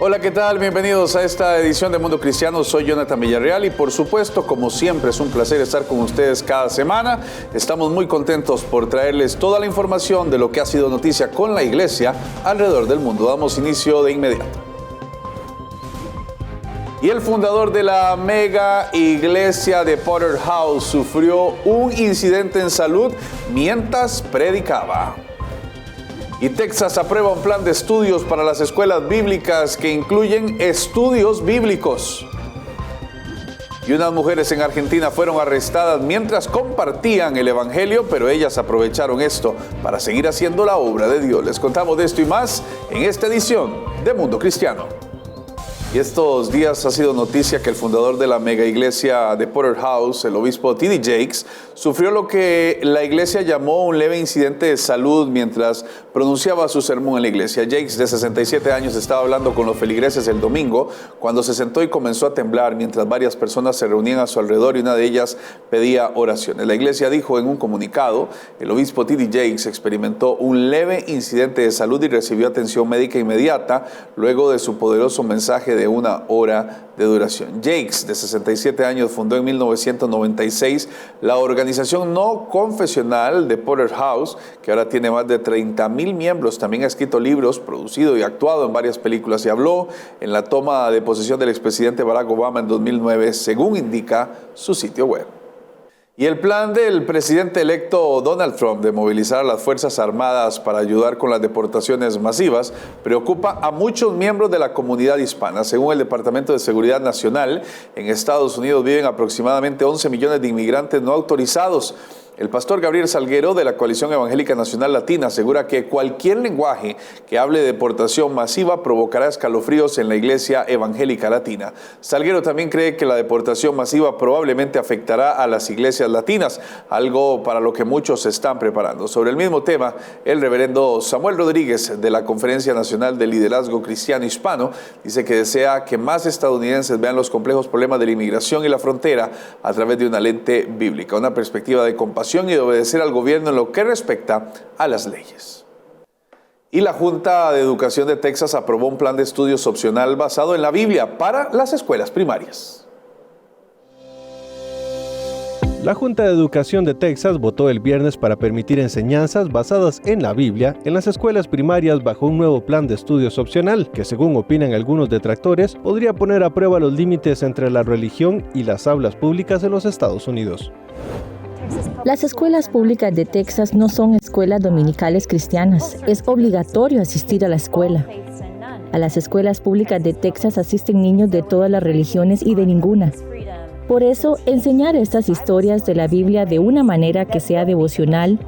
Hola, ¿qué tal? Bienvenidos a esta edición de Mundo Cristiano. Soy Jonathan Villarreal y por supuesto, como siempre, es un placer estar con ustedes cada semana. Estamos muy contentos por traerles toda la información de lo que ha sido noticia con la iglesia alrededor del mundo. Damos inicio de inmediato. Y el fundador de la mega iglesia de Potter House sufrió un incidente en salud mientras predicaba. Y Texas aprueba un plan de estudios para las escuelas bíblicas que incluyen estudios bíblicos. Y unas mujeres en Argentina fueron arrestadas mientras compartían el evangelio, pero ellas aprovecharon esto para seguir haciendo la obra de Dios. Les contamos de esto y más en esta edición de Mundo Cristiano. Y estos días ha sido noticia que el fundador de la mega iglesia de Potter House, el obispo T.D. Jakes, sufrió lo que la iglesia llamó un leve incidente de salud mientras pronunciaba su sermón en la iglesia. Jakes, de 67 años, estaba hablando con los feligreses el domingo cuando se sentó y comenzó a temblar mientras varias personas se reunían a su alrededor y una de ellas pedía oraciones. La iglesia dijo en un comunicado, el obispo T.D. Jakes experimentó un leve incidente de salud y recibió atención médica inmediata luego de su poderoso mensaje de una hora de duración. Jakes, de 67 años, fundó en 1996 la organización no confesional de Potter House, que ahora tiene más de 30,000 miembros. También ha escrito libros, producido y actuado en varias películas y habló en la toma de posesión del expresidente Barack Obama en 2009, según indica su sitio web. Y el plan del presidente electo Donald Trump de movilizar a las Fuerzas Armadas para ayudar con las deportaciones masivas preocupa a muchos miembros de la comunidad hispana. Según el Departamento de Seguridad Nacional, en Estados Unidos viven aproximadamente 11 millones de inmigrantes no autorizados. El pastor Gabriel Salguero, de la Coalición Evangélica Nacional Latina, asegura que cualquier lenguaje que hable de deportación masiva provocará escalofríos en la Iglesia Evangélica Latina. Salguero también cree que la deportación masiva probablemente afectará a las iglesias latinas, algo para lo que muchos se están preparando. Sobre el mismo tema, el reverendo Samuel Rodríguez, de la Conferencia Nacional de Liderazgo Cristiano Hispano, dice que desea que más estadounidenses vean los complejos problemas de la inmigración y la frontera a través de una lente bíblica, una perspectiva de compasión y de obedecer al gobierno en lo que respecta a las leyes. Y la Junta de Educación de Texas aprobó un plan de estudios opcional basado en la Biblia para las escuelas primarias. La Junta de Educación de Texas votó el viernes para permitir enseñanzas basadas en la Biblia en las escuelas primarias bajo un nuevo plan de estudios opcional que, según opinan algunos detractores, podría poner a prueba los límites entre la religión y las aulas públicas en los Estados Unidos. Las escuelas públicas de Texas no son escuelas dominicales cristianas. Es obligatorio asistir a la escuela. A las escuelas públicas de Texas asisten niños de todas las religiones y de ninguna. Por eso, enseñar estas historias de la Biblia de una manera que sea devocional,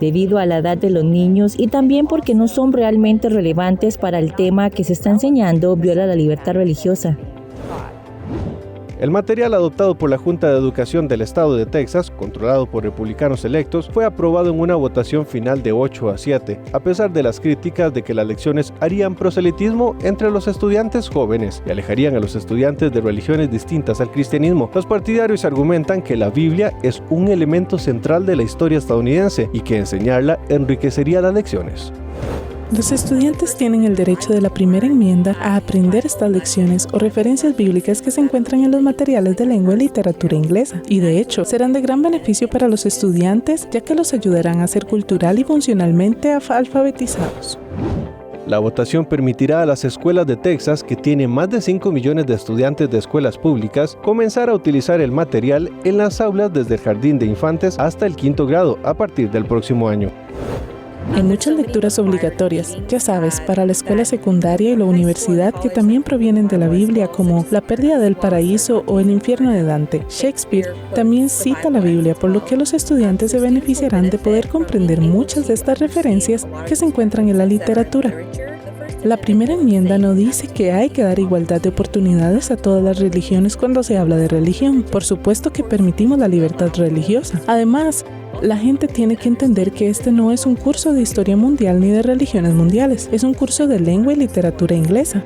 debido a la edad de los niños y también porque no son realmente relevantes para el tema que se está enseñando, viola la libertad religiosa. El material adoptado por la Junta de Educación del Estado de Texas, controlado por republicanos electos, fue aprobado en una votación final de 8-7, a pesar de las críticas de que las lecciones harían proselitismo entre los estudiantes jóvenes y alejarían a los estudiantes de religiones distintas al cristianismo. Los partidarios argumentan que la Biblia es un elemento central de la historia estadounidense y que enseñarla enriquecería las lecciones. Los estudiantes tienen el derecho de la primera enmienda a aprender estas lecciones o referencias bíblicas que se encuentran en los materiales de lengua y literatura inglesa, y de hecho serán de gran beneficio para los estudiantes ya que los ayudarán a ser cultural y funcionalmente alfabetizados. La votación permitirá a las escuelas de Texas, que tienen más de 5 millones de estudiantes de escuelas públicas, comenzar a utilizar el material en las aulas desde el jardín de infantes hasta el 5º grado a partir del próximo año. Hay muchas lecturas obligatorias, ya sabes, para la escuela secundaria y la universidad que también provienen de la Biblia, como La pérdida del paraíso o El infierno de Dante. Shakespeare también cita la Biblia, por lo que los estudiantes se beneficiarán de poder comprender muchas de estas referencias que se encuentran en la literatura. La primera enmienda no dice que hay que dar igualdad de oportunidades a todas las religiones cuando se habla de religión. Por supuesto que permitimos la libertad religiosa. Además, la gente tiene que entender que este no es un curso de historia mundial ni de religiones mundiales, es un curso de lengua y literatura inglesa.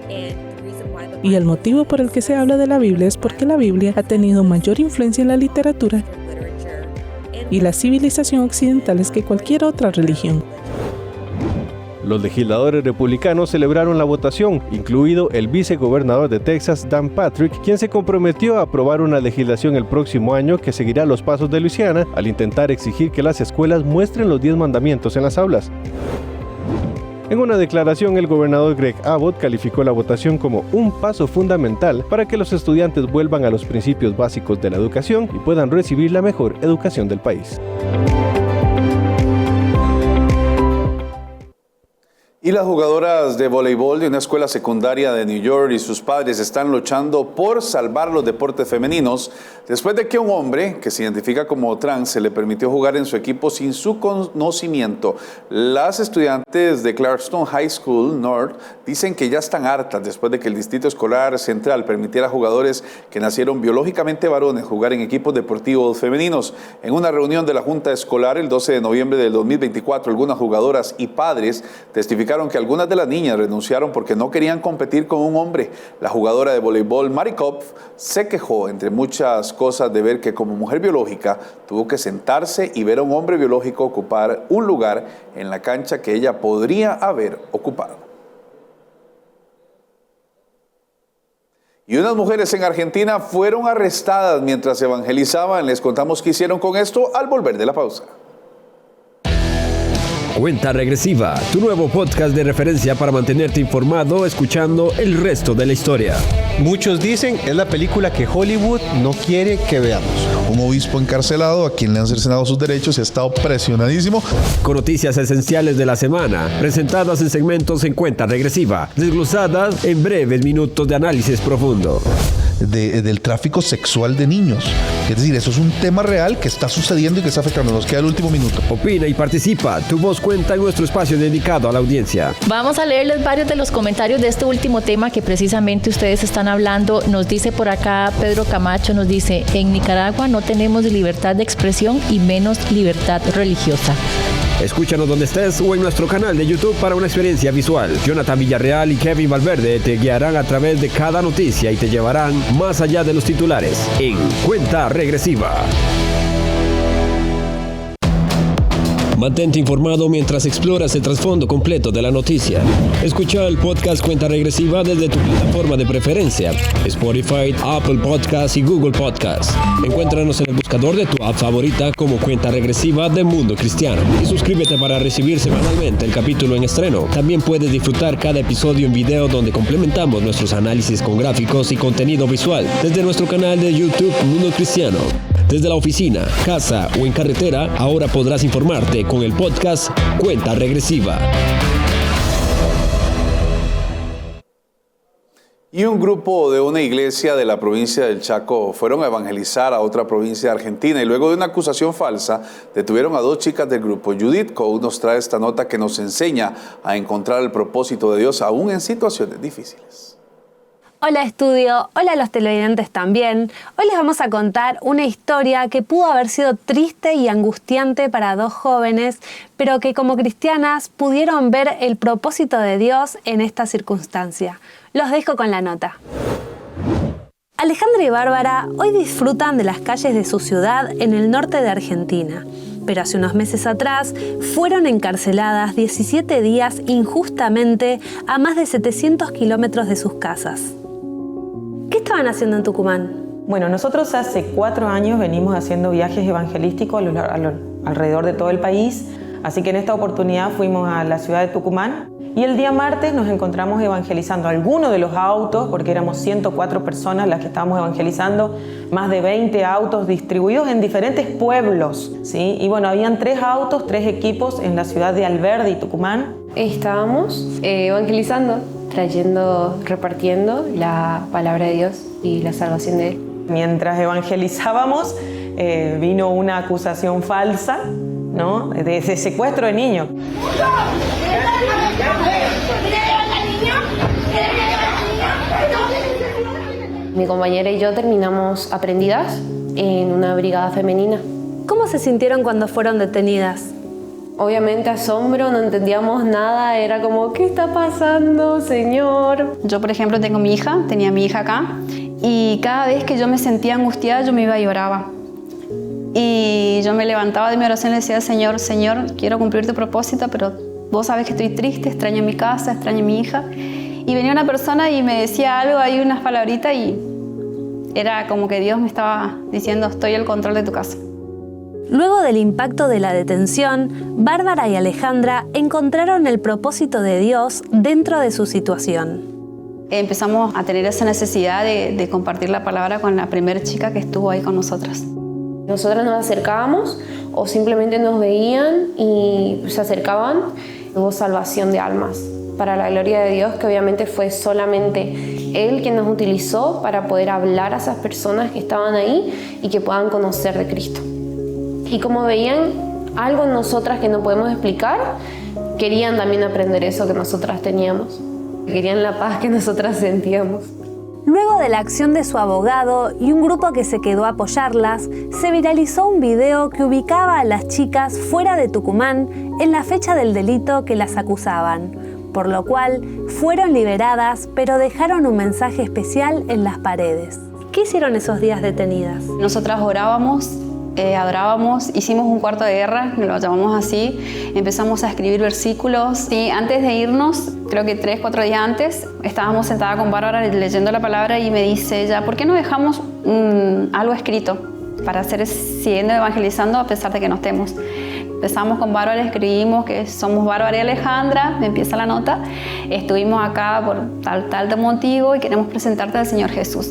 Y el motivo por el que se habla de la Biblia es porque la Biblia ha tenido mayor influencia en la literatura y la civilización occidentales que cualquier otra religión. Los legisladores republicanos celebraron la votación, incluido el vicegobernador de Texas, Dan Patrick, quien se comprometió a aprobar una legislación el próximo año que seguirá los pasos de Luisiana al intentar exigir que las escuelas muestren los 10 mandamientos en las aulas. En una declaración, el gobernador Greg Abbott calificó la votación como un paso fundamental para que los estudiantes vuelvan a los principios básicos de la educación y puedan recibir la mejor educación del país. Y las jugadoras de voleibol de una escuela secundaria de New York y sus padres están luchando por salvar los deportes femeninos después de que un hombre que se identifica como trans se le permitió jugar en su equipo sin su conocimiento. Las estudiantes de Clarkston High School North dicen que ya están hartas después de que el Distrito Escolar Central permitiera a jugadores que nacieron biológicamente varones jugar en equipos deportivos femeninos. En una reunión de la Junta Escolar el 12 de noviembre del 2024, algunas jugadoras y padres testificaron que algunas de las niñas renunciaron porque no querían competir con un hombre. La jugadora de voleibol Mary Kopf se quejó, entre muchas cosas, de ver que como mujer biológica tuvo que sentarse y ver a un hombre biológico ocupar un lugar en la cancha que ella podría haber ocupado. Y unas mujeres en Argentina fueron arrestadas mientras evangelizaban. Les contamos qué hicieron con esto al volver de la pausa. Cuenta Regresiva, tu nuevo podcast de referencia para mantenerte informado escuchando el resto de la historia. Muchos dicen es la película que Hollywood no quiere que veamos. Un obispo encarcelado a quien le han cercenado sus derechos y ha estado presionadísimo. Con noticias esenciales de la semana, presentadas en segmentos en Cuenta Regresiva, desglosadas en breves minutos de análisis profundo. Del tráfico sexual de niños. Es decir, eso es un tema real que está sucediendo y que está afectando. Nos queda el último minuto. Opina y participa. Tu voz cuenta en nuestro espacio dedicado a la audiencia. Vamos a leerles varios de los comentarios de este último tema que precisamente ustedes están hablando. Nos dice por acá Pedro Camacho, nos dice: en Nicaragua no tenemos libertad de expresión y menos libertad religiosa. Escúchanos donde estés o en nuestro canal de YouTube para una experiencia visual. Jonathan Villarreal y Kevin Valverde te guiarán a través de cada noticia y te llevarán más allá de los titulares en Cuenta Regresiva. Mantente informado mientras exploras el trasfondo completo de la noticia. Escucha el podcast Cuenta Regresiva desde tu plataforma de preferencia: Spotify, Apple Podcasts y Google Podcasts. Encuéntranos en el buscador de tu app favorita como Cuenta Regresiva de Mundo Cristiano. Y suscríbete para recibir semanalmente el capítulo en estreno. También puedes disfrutar cada episodio en video donde complementamos nuestros análisis con gráficos y contenido visual desde nuestro canal de YouTube Mundo Cristiano. Desde la oficina, casa o en carretera, ahora podrás informarte con el podcast Cuenta Regresiva. Y un grupo de una iglesia de la provincia del Chaco fueron a evangelizar a otra provincia de Argentina y luego de una acusación falsa detuvieron a 2 chicas del grupo. Judith Coe nos trae esta nota que nos enseña a encontrar el propósito de Dios aún en situaciones difíciles. Hola estudio, hola a los televidentes también. Hoy les vamos a contar una historia que pudo haber sido triste y angustiante para 2 jóvenes, pero que como cristianas pudieron ver el propósito de Dios en esta circunstancia. Los dejo con la nota. Alejandra y Bárbara hoy disfrutan de las calles de su ciudad en el norte de Argentina, pero hace unos meses atrás fueron encarceladas 17 días injustamente a más de 700 kilómetros de sus casas. ¿Qué estaban haciendo en Tucumán? Bueno, nosotros hace 4 años venimos haciendo viajes evangelísticos alrededor de todo el país, así que en esta oportunidad fuimos a la ciudad de Tucumán y el día martes nos encontramos evangelizando algunos de los autos, porque éramos 104 personas las que estábamos evangelizando, más de 20 autos distribuidos en diferentes pueblos, ¿sí? Y bueno, habían 3 autos, 3 equipos en la ciudad de Alberdi, Tucumán. Estábamos evangelizando, repartiendo la palabra de Dios y la salvación de Él. Mientras evangelizábamos, vino una acusación falsa, ¿no?, de secuestro de niños. Mi compañera y yo terminamos aprendidas en una brigada femenina. ¿Cómo se sintieron cuando fueron detenidas? Obviamente asombro, no entendíamos nada, era como, ¿qué está pasando, Señor? Yo, por ejemplo, tenía mi hija acá, y cada vez que yo me sentía angustiada, yo me iba y oraba. Y yo me levantaba de mi oración y le decía, Señor, quiero cumplir tu propósito, pero vos sabés que estoy triste, extraño mi casa, extraño mi hija. Y venía una persona y me decía algo, ahí unas palabritas, y era como que Dios me estaba diciendo, estoy al control de tu casa. Luego del impacto de la detención, Bárbara y Alejandra encontraron el propósito de Dios dentro de su situación. Empezamos a tener esa necesidad de compartir la palabra con la primera chica que estuvo ahí con nosotras. Nosotras nos acercábamos o simplemente nos veían y se acercaban. Hubo salvación de almas. Para la gloria de Dios, que obviamente fue solamente Él quien nos utilizó para poder hablar a esas personas que estaban ahí y que puedan conocer de Cristo. Y como veían algo en nosotras que no podemos explicar, querían también aprender eso que nosotras teníamos. Querían la paz que nosotras sentíamos. Luego de la acción de su abogado y un grupo que se quedó a apoyarlas, se viralizó un video que ubicaba a las chicas fuera de Tucumán en la fecha del delito que las acusaban, por lo cual fueron liberadas, pero dejaron un mensaje especial en las paredes. ¿Qué hicieron esos días detenidas? Nosotras orábamos, adorábamos, hicimos un cuarto de guerra, lo llamamos así, empezamos a escribir versículos. Y antes de irnos, creo que 3-4 días antes, estábamos sentada con Bárbara leyendo la palabra y me dice ella, ¿por qué no dejamos algo escrito para seguir evangelizando a pesar de que no estemos? Empezamos con Bárbara, escribimos que somos Bárbara y Alejandra, me empieza la nota, estuvimos acá por tal motivo y queremos presentarte al Señor Jesús.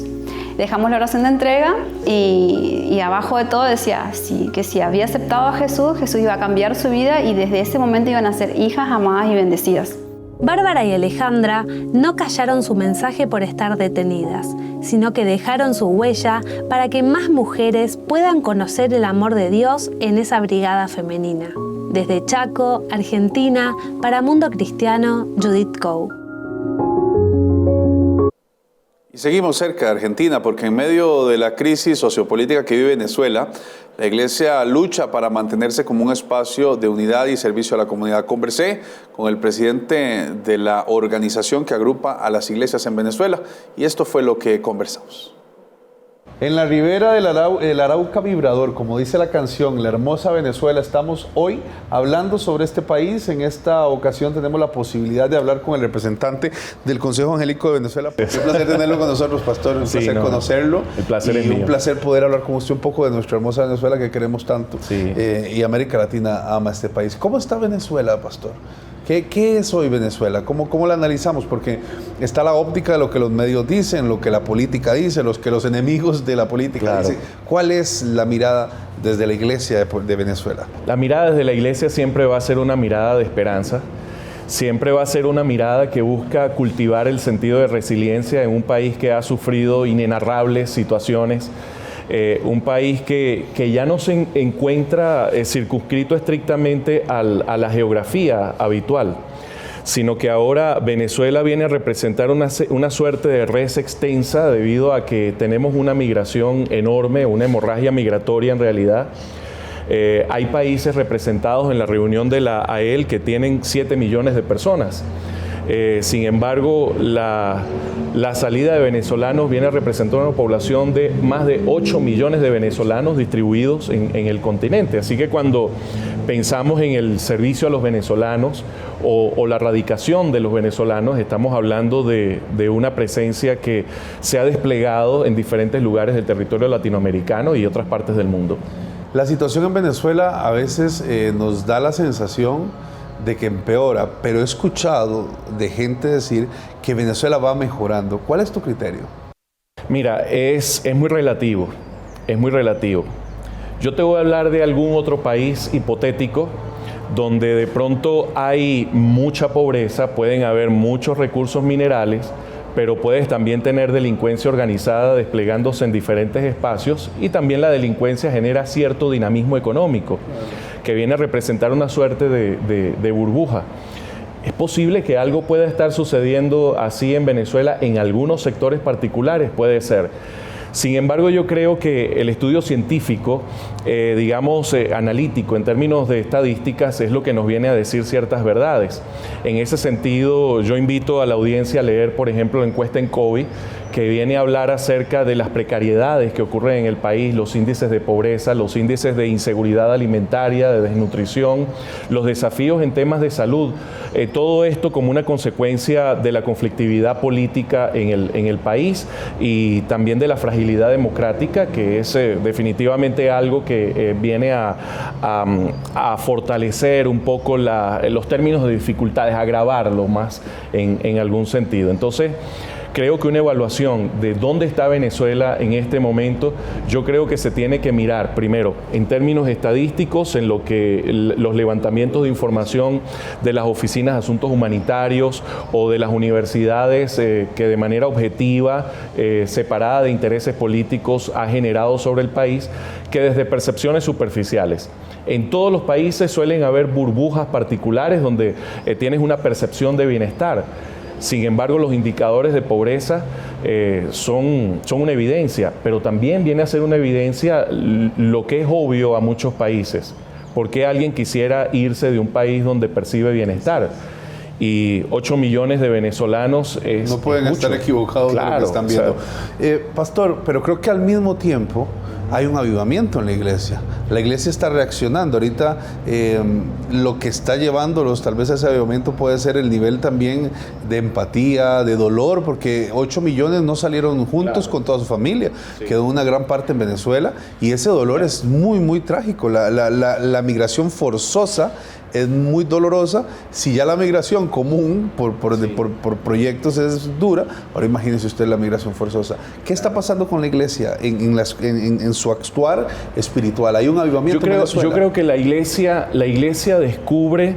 Dejamos la oración de entrega y abajo de todo decía que si había aceptado a Jesús, Jesús iba a cambiar su vida y desde ese momento iban a ser hijas amadas y bendecidas. Bárbara y Alejandra no callaron su mensaje por estar detenidas, sino que dejaron su huella para que más mujeres puedan conocer el amor de Dios en esa brigada femenina. Desde Chaco, Argentina, para Mundo Cristiano, Judith Coe. Y seguimos cerca de Argentina porque en medio de la crisis sociopolítica que vive Venezuela, la Iglesia lucha para mantenerse como un espacio de unidad y servicio a la comunidad. Conversé con el presidente de la organización que agrupa a las iglesias en Venezuela y esto fue lo que conversamos. En la ribera del Arauca vibrador, como dice la canción, la hermosa Venezuela, estamos hoy hablando sobre este país. En esta ocasión tenemos la posibilidad de hablar con el representante del Consejo Evangélico de Venezuela. Es un placer tenerlo con nosotros, pastor, un placer conocerlo. El placer es mío. Un placer poder hablar con usted un poco de nuestra hermosa Venezuela que queremos tanto. Sí. Y América Latina ama este país. ¿Cómo está Venezuela, pastor? ¿Qué es hoy Venezuela? ¿Cómo la analizamos? Porque está la óptica de lo que los medios dicen, lo que la política dice, lo que los enemigos de la política dicen. ¿Cuál es la mirada desde la iglesia de Venezuela? La mirada desde la iglesia siempre va a ser una mirada de esperanza, siempre va a ser una mirada que busca cultivar el sentido de resiliencia en un país que ha sufrido inenarrables situaciones. Un país que ya no se encuentra circunscrito estrictamente a la geografía habitual, sino que ahora Venezuela viene a representar una suerte de res extensa debido a que tenemos una migración enorme, una hemorragia migratoria en realidad. Hay países representados en la reunión de la AEL que tienen 7 millones de personas. Sin embargo, la salida de venezolanos viene a representar una población de más de 8 millones de venezolanos distribuidos en el continente. Así que cuando pensamos en el servicio a los venezolanos o la radicación de los venezolanos, estamos hablando de una presencia que se ha desplegado en diferentes lugares del territorio latinoamericano y otras partes del mundo. La situación en Venezuela a veces nos da la sensación de que empeora, pero he escuchado de gente decir que Venezuela va mejorando. ¿Cuál es tu criterio? Mira, es muy relativo, es muy relativo. Yo te voy a hablar de algún otro país hipotético donde de pronto hay mucha pobreza, pueden haber muchos recursos minerales, pero puedes también tener delincuencia organizada desplegándose en diferentes espacios y también la delincuencia genera cierto dinamismo económico que viene a representar una suerte de burbuja. Es posible que algo pueda estar sucediendo así en Venezuela en algunos sectores particulares, puede ser. Sin embargo, yo creo que el estudio científico, analítico, en términos de estadísticas, es lo que nos viene a decir ciertas verdades. En ese sentido, yo invito a la audiencia a leer, por ejemplo, la encuesta en COVID, que viene a hablar acerca de las precariedades que ocurren en el país, los índices de pobreza, los índices de inseguridad alimentaria, de desnutrición, los desafíos en temas de salud, todo esto como una consecuencia de la conflictividad política en el país y también de la fragilidad democrática, que es definitivamente algo que viene a fortalecer un poco los términos de dificultades, agravarlo más en algún sentido. Entonces, creo que una evaluación de dónde está Venezuela en este momento, yo creo que se tiene que mirar primero en términos estadísticos, en lo que los levantamientos de información de las oficinas de asuntos humanitarios o de las universidades que de manera objetiva, separada de intereses políticos, ha generado sobre el país, que desde percepciones superficiales. En todos los países suelen haber burbujas particulares donde tienes una percepción de bienestar. Sin embargo, los indicadores de pobreza son una evidencia, pero también viene a ser una evidencia lo que es obvio a muchos países. ¿Por qué alguien quisiera irse de un país donde percibe bienestar? Y 8 millones de venezolanos no pueden estar equivocados, claro, de lo que están viendo. O sea, pastor, pero creo que al mismo tiempo hay un avivamiento en la iglesia. La iglesia está reaccionando. Ahorita lo que está llevándolos tal vez a ese avivamiento puede ser el nivel también de empatía, de dolor, porque 8 millones no salieron juntos, claro, con toda su familia. Sí. Quedó una gran parte en Venezuela y ese dolor es muy, muy trágico. La migración forzosa es muy dolorosa. Si ya la migración común por proyectos es dura, ahora imagínese usted la migración forzosa. ¿Qué está pasando con la iglesia en su actuar espiritual? ¿Hay un avivamiento en Venezuela? Yo creo que la iglesia descubre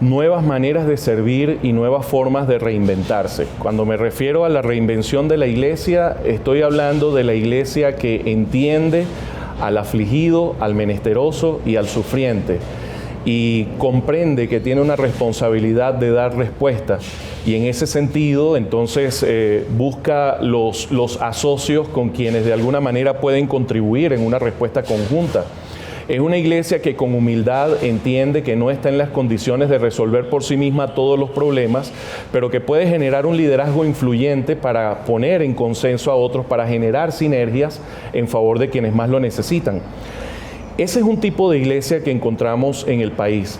nuevas maneras de servir y nuevas formas de reinventarse. Cuando me refiero a la reinvención de la iglesia, estoy hablando de la iglesia que entiende al afligido, al menesteroso y al sufriente, y comprende que tiene una responsabilidad de dar respuestas. Y en ese sentido, entonces, busca los asocios con quienes de alguna manera pueden contribuir en una respuesta conjunta. Es una iglesia que con humildad entiende que no está en las condiciones de resolver por sí misma todos los problemas, pero que puede generar un liderazgo influyente para poner en consenso a otros, para generar sinergias en favor de quienes más lo necesitan. Ese es un tipo de iglesia que encontramos en el país.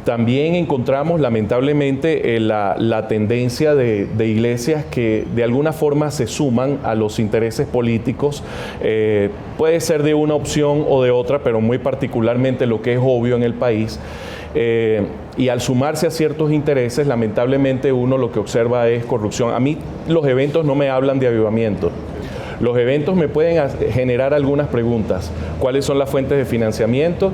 También encontramos, lamentablemente, la tendencia de iglesias que de alguna forma se suman a los intereses políticos. Puede ser de una opción o de otra, pero muy particularmente lo que es obvio en el país. Y al sumarse a ciertos intereses, lamentablemente uno lo que observa es corrupción. A mí los eventos no me hablan de avivamiento. Los eventos me pueden generar algunas preguntas. ¿Cuáles son las fuentes de financiamiento?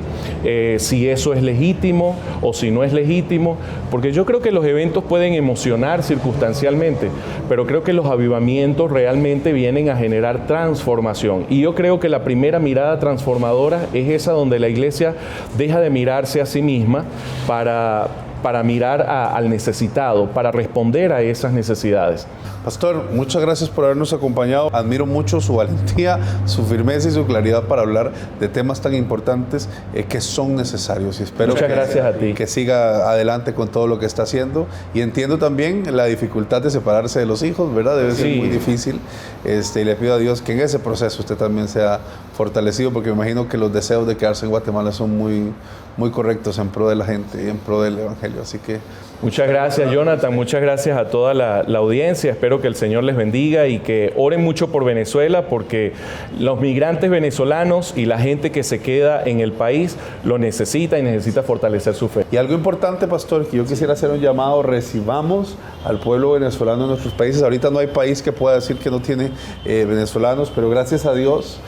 Si eso es legítimo o si no es legítimo. Porque yo creo que los eventos pueden emocionar circunstancialmente, pero creo que los avivamientos realmente vienen a generar transformación. Y yo creo que la primera mirada transformadora es esa donde la iglesia deja de mirarse a sí misma para mirar al necesitado, para responder a esas necesidades. Pastor, muchas gracias por habernos acompañado. Admiro mucho su valentía, su firmeza y su claridad para hablar de temas tan importantes que son necesarios. Y espero que siga adelante con todo lo que está haciendo. Y entiendo también la dificultad de separarse de los hijos, ¿verdad? Debe ser muy difícil. Y le pido a Dios que en ese proceso usted también sea fortalecido, porque me imagino que los deseos de quedarse en Guatemala son muy correctos en pro de la gente y en pro del Evangelio. Así que muchas gracias, Jonathan. Muchas gracias a toda la audiencia. Espero que el Señor les bendiga y que oren mucho por Venezuela, porque los migrantes venezolanos y la gente que se queda en el país lo necesita y necesita fortalecer su fe. Y algo importante, pastor, que yo quisiera hacer un llamado: recibamos al pueblo venezolano en nuestros países. Ahorita no hay país que pueda decir que no tiene venezolanos, pero gracias a Dios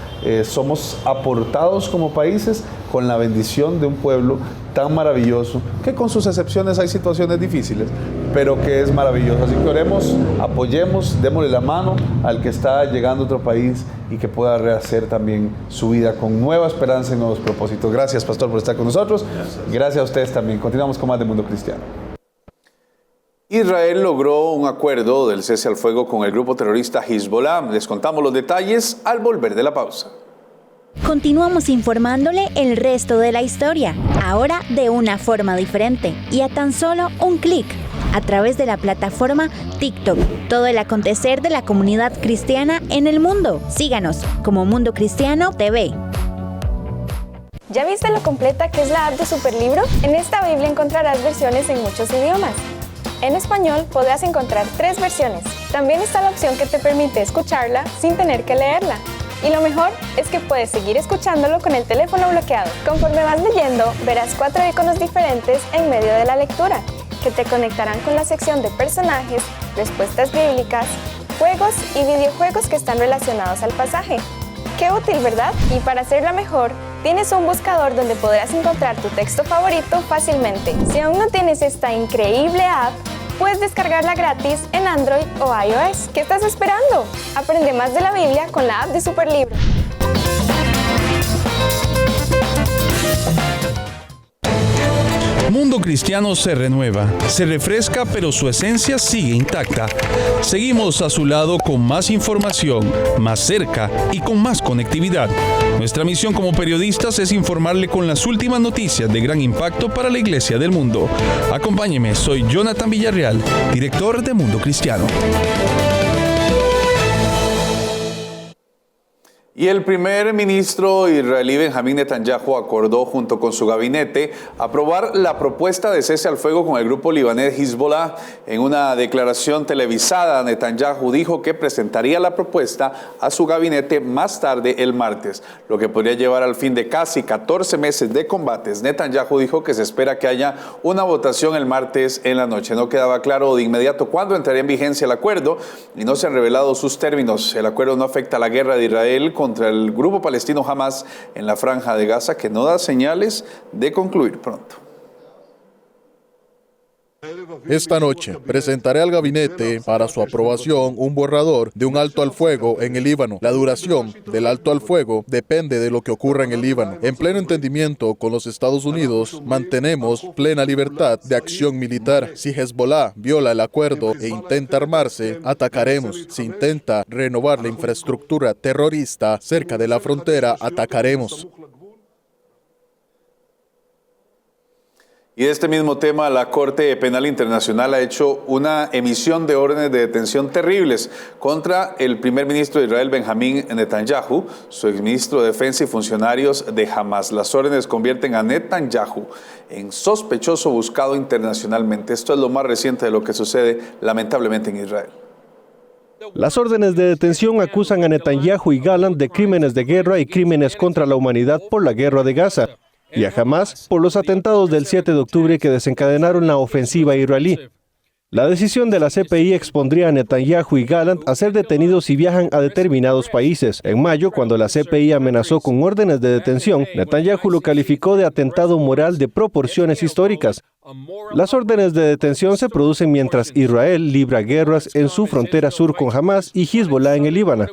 somos aportados como países con la bendición de un pueblo tan maravilloso, que con sus excepciones hay situaciones difíciles, pero que es maravilloso. Así que oremos, apoyemos, démosle la mano al que está llegando a otro país y que pueda rehacer también su vida con nueva esperanza y nuevos propósitos. Gracias, pastor, por estar con nosotros. Gracias a ustedes también. Continuamos con más de Mundo Cristiano. Israel logró un acuerdo del cese al fuego con el grupo terrorista Hezbollah. Les contamos los detalles al volver de la pausa. Continuamos informándole el resto de la historia, ahora de una forma diferente y a tan solo un clic. a través de la plataforma TikTok. Todo el acontecer de la comunidad cristiana en el mundo. Síganos como Mundo Cristiano TV. ¿Ya viste lo completa que es la app de Superlibro? En esta Biblia encontrarás versiones en muchos idiomas. En español podrás encontrar 3 versiones. También está la opción que te permite escucharla sin tener que leerla. Y lo mejor es que puedes seguir escuchándolo con el teléfono bloqueado. Conforme vas leyendo, verás 4 iconos diferentes en medio de la lectura, que te conectarán con la sección de personajes, respuestas bíblicas, juegos y videojuegos que están relacionados al pasaje. ¡Qué útil!, ¿verdad? Y para hacerla mejor, tienes un buscador donde podrás encontrar tu texto favorito fácilmente. Si aún no tienes esta increíble app, puedes descargarla gratis en Android o iOS. ¿Qué estás esperando? Aprende más de la Biblia con la app de Superlibro. Mundo Cristiano se renueva, se refresca, pero su esencia sigue intacta. Seguimos a su lado con más información, más cerca y con más conectividad. Nuestra misión como periodistas es informarle con las últimas noticias de gran impacto para la Iglesia del mundo. Acompáñeme, soy Jonathan Villarreal, director de Mundo Cristiano. Y el primer ministro israelí Benjamín Netanyahu acordó junto con su gabinete aprobar la propuesta de cese al fuego con el grupo libanés Hezbollah. En una declaración televisada, Netanyahu dijo que presentaría la propuesta a su gabinete más tarde el martes, lo que podría llevar al fin de casi 14 meses de combates. Netanyahu dijo que se espera que haya una votación el martes en la noche. No quedaba claro de inmediato cuándo entraría en vigencia el acuerdo y no se han revelado sus términos. El acuerdo no afecta a la guerra de Israel contra el grupo palestino Hamas en la franja de Gaza, que no da señales de concluir pronto. Esta noche presentaré al gabinete para su aprobación un borrador de un alto al fuego en el Líbano. La duración del alto al fuego depende de lo que ocurra en el Líbano. En pleno entendimiento con los Estados Unidos, mantenemos plena libertad de acción militar. Si Hezbollah viola el acuerdo e intenta armarse, atacaremos. Si intenta renovar la infraestructura terrorista cerca de la frontera, atacaremos. Y de este mismo tema, la Corte Penal Internacional ha hecho una emisión de órdenes de detención terribles contra el primer ministro de Israel, Benjamín Netanyahu, su exministro de Defensa y funcionarios de Hamas. Las órdenes convierten a Netanyahu en sospechoso buscado internacionalmente. Esto es lo más reciente de lo que sucede, lamentablemente, en Israel. Las órdenes de detención acusan a Netanyahu y Gallant de crímenes de guerra y crímenes contra la humanidad por la guerra de Gaza, y a Hamas por los atentados del 7 de octubre que desencadenaron la ofensiva israelí. La decisión de la CPI expondría a Netanyahu y Gallant a ser detenidos si viajan a determinados países. En mayo, cuando la CPI amenazó con órdenes de detención, Netanyahu lo calificó de atentado moral de proporciones históricas. Las órdenes de detención se producen mientras Israel libra guerras en su frontera sur con Hamas y Hezbollah en el Líbano.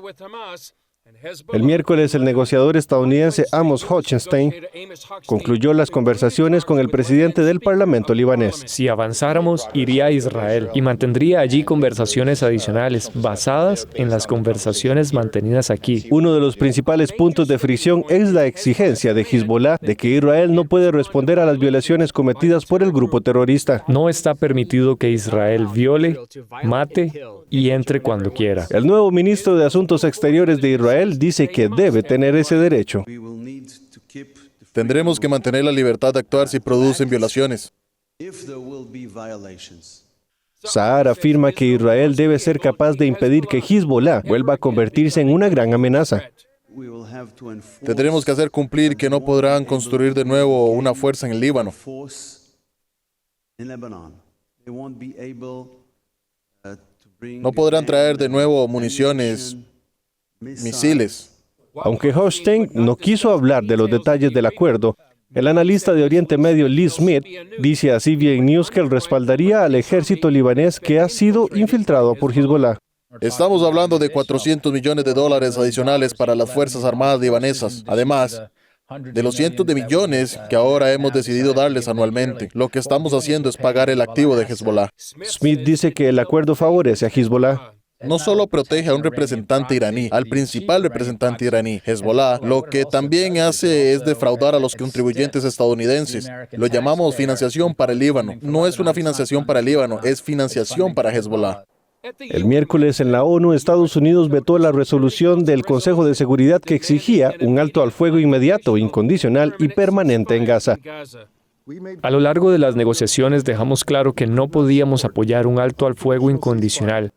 El miércoles, el negociador estadounidense Amos Hochstein concluyó las conversaciones con el presidente del Parlamento libanés. Si avanzáramos, iría a Israel y mantendría allí conversaciones adicionales basadas en las conversaciones mantenidas aquí. Uno de los principales puntos de fricción es la exigencia de Hezbollah de que Israel no puede responder a las violaciones cometidas por el grupo terrorista. No está permitido que Israel viole, mate y entre cuando quiera. El nuevo ministro de Asuntos Exteriores de Israel dice que debe tener ese derecho. Tendremos que mantener la libertad de actuar si producen violaciones. Saar afirma que Israel debe ser capaz de impedir que Hezbollah vuelva a convertirse en una gran amenaza. Tendremos que hacer cumplir que no podrán construir de nuevo una fuerza en el Líbano. No podrán traer de nuevo municiones, misiles. Aunque Hochstein no quiso hablar de los detalles del acuerdo, el analista de Oriente Medio Lee Smith dice a CBN News que él respaldaría al ejército libanés que ha sido infiltrado por Hezbollah. Estamos hablando de $400 millones adicionales para las Fuerzas Armadas libanesas, además de los cientos de millones que ahora hemos decidido darles anualmente. Lo que estamos haciendo es pagar el activo de Hezbollah. Smith dice que el acuerdo favorece a Hezbollah. no solo protege a un representante iraní, al principal representante iraní, Hezbollah, lo que también hace es defraudar a los contribuyentes estadounidenses. Lo llamamos financiación para el Líbano. No es una financiación para el Líbano, es financiación para Hezbollah. El miércoles en la ONU, Estados Unidos vetó la resolución del Consejo de Seguridad que exigía un alto al fuego inmediato, incondicional y permanente en Gaza. A lo largo de las negociaciones dejamos claro que no podíamos apoyar un alto al fuego incondicional,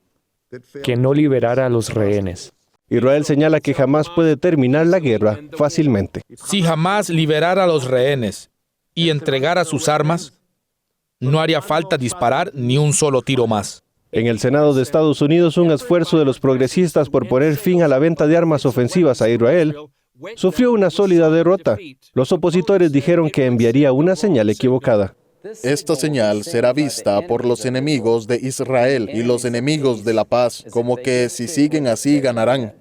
que no liberara a los rehenes. Israel señala que jamás puede terminar la guerra fácilmente. Si jamás liberara a los rehenes y entregara sus armas, no haría falta disparar ni un solo tiro más. En el Senado de Estados Unidos, un esfuerzo de los progresistas por poner fin a la venta de armas ofensivas a Israel sufrió una sólida derrota. Los opositores dijeron que enviaría una señal equivocada. Esta señal será vista por los enemigos de Israel y los enemigos de la paz, como que si siguen así ganarán.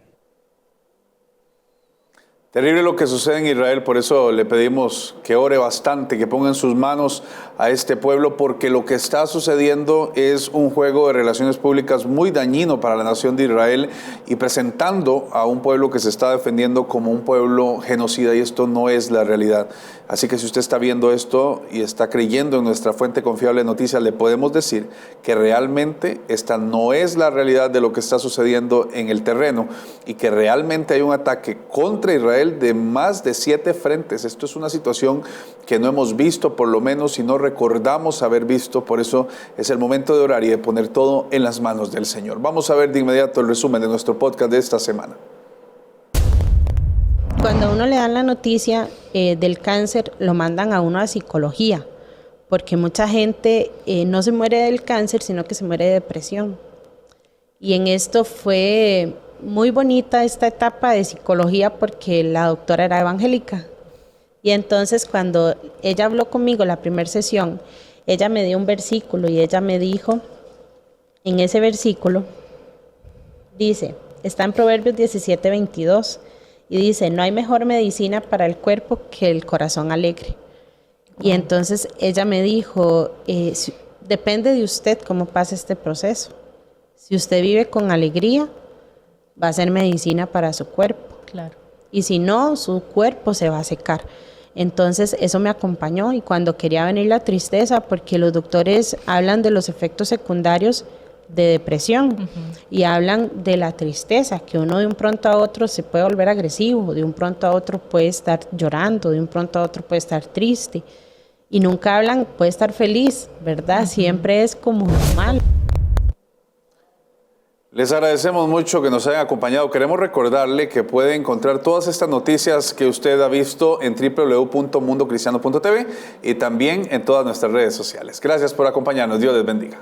Terrible lo que sucede en Israel, por eso le pedimos que ore bastante, que ponga en sus manos a este pueblo, porque lo que está sucediendo es un juego de relaciones públicas muy dañino para la nación de Israel y presentando a un pueblo que se está defendiendo como un pueblo genocida, y esto no es la realidad. Así que si usted está viendo esto y está creyendo en nuestra fuente confiable de noticias, le podemos decir que realmente esta no es la realidad de lo que está sucediendo en el terreno y que realmente hay un ataque contra Israel de más de 7 frentes. Esto es una situación que no hemos visto, por lo menos, y no recordamos haber visto. Por eso es el momento de orar y de poner todo en las manos del Señor. Vamos a ver de inmediato el resumen de nuestro podcast de esta semana. Cuando a uno le dan la noticia del cáncer, lo mandan a uno a psicología, porque mucha gente no se muere del cáncer, sino que se muere de depresión. Y en esto fue muy bonita esta etapa de psicología porque la doctora era evangélica. Y entonces cuando ella habló conmigo la primera sesión, ella me dio un versículo y ella me dijo, en ese versículo, dice, está en Proverbios 17:22, y dice, no hay mejor medicina para el cuerpo que el corazón alegre. Y entonces ella me dijo, depende de usted cómo pasa este proceso. Si usted vive con alegría, va a ser medicina para su cuerpo. Claro. Y si no, su cuerpo se va a secar. Entonces eso me acompañó, y cuando quería venir la tristeza, porque los doctores hablan de los efectos secundarios de depresión y hablan de la tristeza, que uno de un pronto a otro se puede volver agresivo, de un pronto a otro puede estar llorando, de un pronto a otro puede estar triste, y nunca hablan, puede estar feliz, ¿verdad? Siempre es como normal. Les agradecemos mucho que nos hayan acompañado. Queremos recordarle que puede encontrar todas estas noticias que usted ha visto en www.mundocristiano.tv y también en todas nuestras redes sociales. Gracias por acompañarnos. Dios les bendiga.